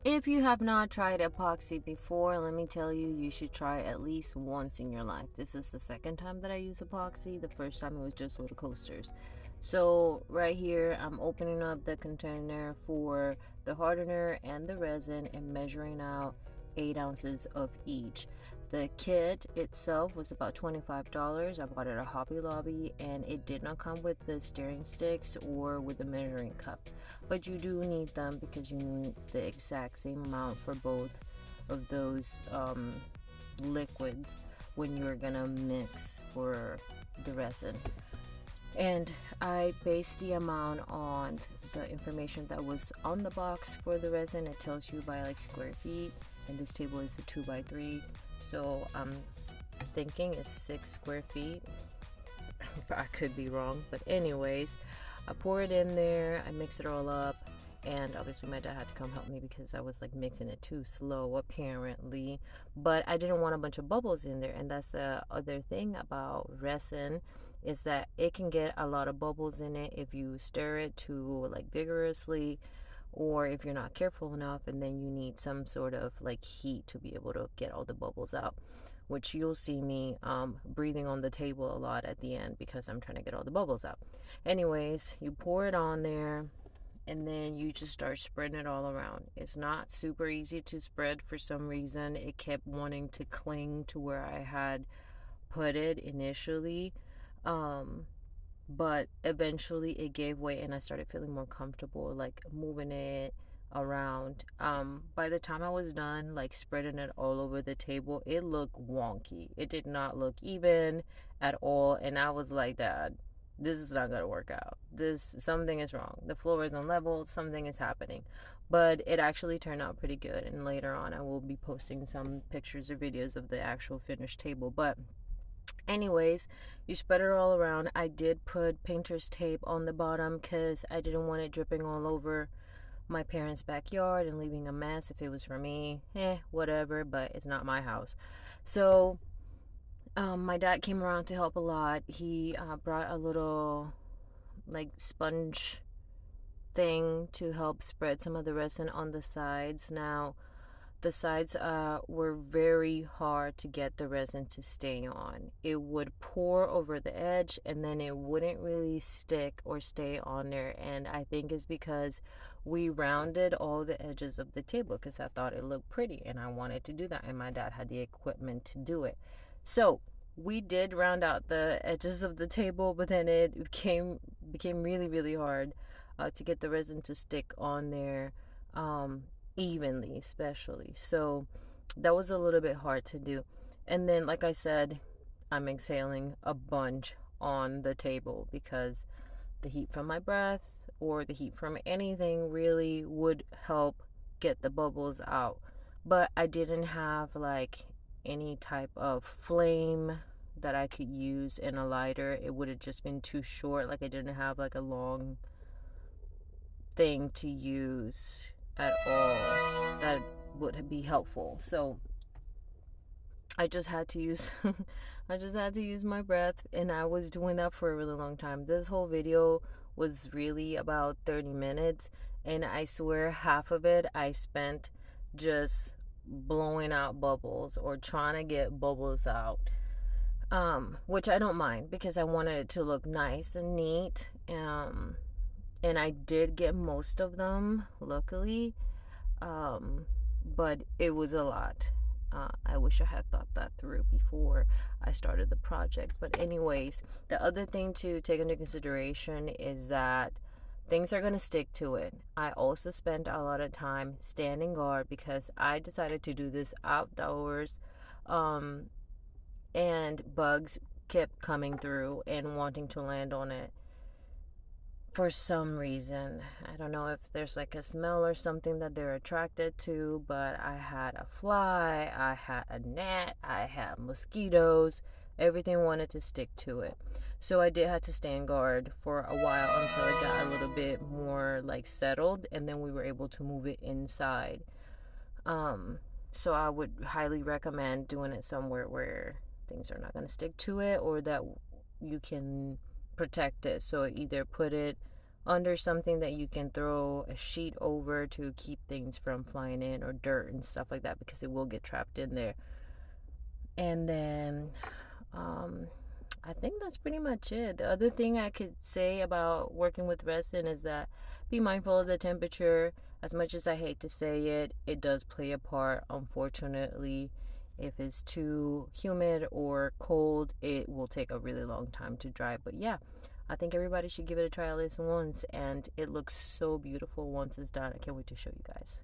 If you have not tried epoxy before, let me tell you, you should try at least once in your life. This is the second time that I use epoxy. The first time it was just little coasters. So right here, I'm opening up the container for the hardener and the resin and measuring out 8 ounces of each. The kit itself was about $25. I bought it at Hobby Lobby, and it did not come with the stirring sticks or with the measuring cups, but you do need them because you need the exact same amount for both of those liquids when you're gonna mix for the resin. And I based the amount on the information that was on the box for the resin. It tells you by like square feet, and this table is a 2x3, so I'm thinking it's 6 square feet. I could be wrong, but anyways, I pour it in there, I mix it all up, and obviously my dad had to come help me because I was like mixing it too slow apparently, but I didn't want a bunch of bubbles in there. And that's the other thing about resin, is that it can get a lot of bubbles in it if you stir it too like vigorously, or if you're not careful enough, and then you need some sort of like heat to be able to get all the bubbles out, which you'll see me breathing on the table a lot at the end because I'm trying to get all the bubbles out. Anyways, you pour it on there, and then you just start spreading it all around. It's not super easy to spread for some reason. It kept wanting to cling to where I had put it initially. But eventually it gave way and I started feeling more comfortable like moving it around. By the time I was done like spreading it all over the table, it looked wonky. It did not look even at all, and I was like, Dad, this is not gonna work out. This Something is wrong. The floor isn't level, something is happening. But it actually turned out pretty good, and later on I will be posting some pictures or videos of the actual finished table. But anyways, you spread it all around. I did put painter's tape on the bottom because I didn't want it dripping all over my parents' backyard and leaving a mess. If it was for me, whatever, but it's not my house. So my dad came around to help a lot. He brought a little like sponge thing to help spread some of the resin on the sides. Now the sides were very hard to get the resin to stay on. It would pour over the edge and then it wouldn't really stick or stay on there. And I think it's because we rounded all the edges of the table because I thought it looked pretty and I wanted to do that. And my dad had the equipment to do it. So we did round out the edges of the table, but then it became really, really hard to get the resin to stick on there. Evenly, especially. So that was a little bit hard to do. And then, like I said, I'm exhaling a bunch on the table because the heat from my breath or the heat from anything really would help get the bubbles out. But I didn't have like any type of flame that I could use in a lighter. It would have just been too short. Like I didn't have like a long thing to use at all that would be helpful. So I just had to use I just had to use my breath, and I was doing that for a really long time. This whole video was really about 30 minutes, and I swear half of it I spent just blowing out bubbles or trying to get bubbles out. Which I don't mind because I wanted it to look nice and neat. And I did get most of them, luckily. But it was a lot. I wish I had thought that through before I started the project. But anyways, the other thing to take into consideration is that things are going to stick to it. I also spent a lot of time standing guard because I decided to do this outdoors. And bugs kept coming through and wanting to land on it for some reason. I don't know if there's like a smell or something that they're attracted to, but I had a fly, I had a gnat, I had mosquitoes. Everything wanted to stick to it. So I did have to stand guard for a while until it got a little bit more like settled, and then we were able to move it inside. So I would highly recommend doing it somewhere where things are not going to stick to it or that you can protect it. So either put it under something that you can throw a sheet over to keep things from flying in, or dirt and stuff like that, because it will get trapped in there. And then I think that's pretty much it. The other thing I could say about working with resin is that be mindful of the temperature. As much as I hate to say it, it does play a part, unfortunately. If it's too humid or cold, it will take a really long time to dry. But yeah, I think everybody should give it a try at least once, and it looks so beautiful once it's done. I can't wait to show you guys.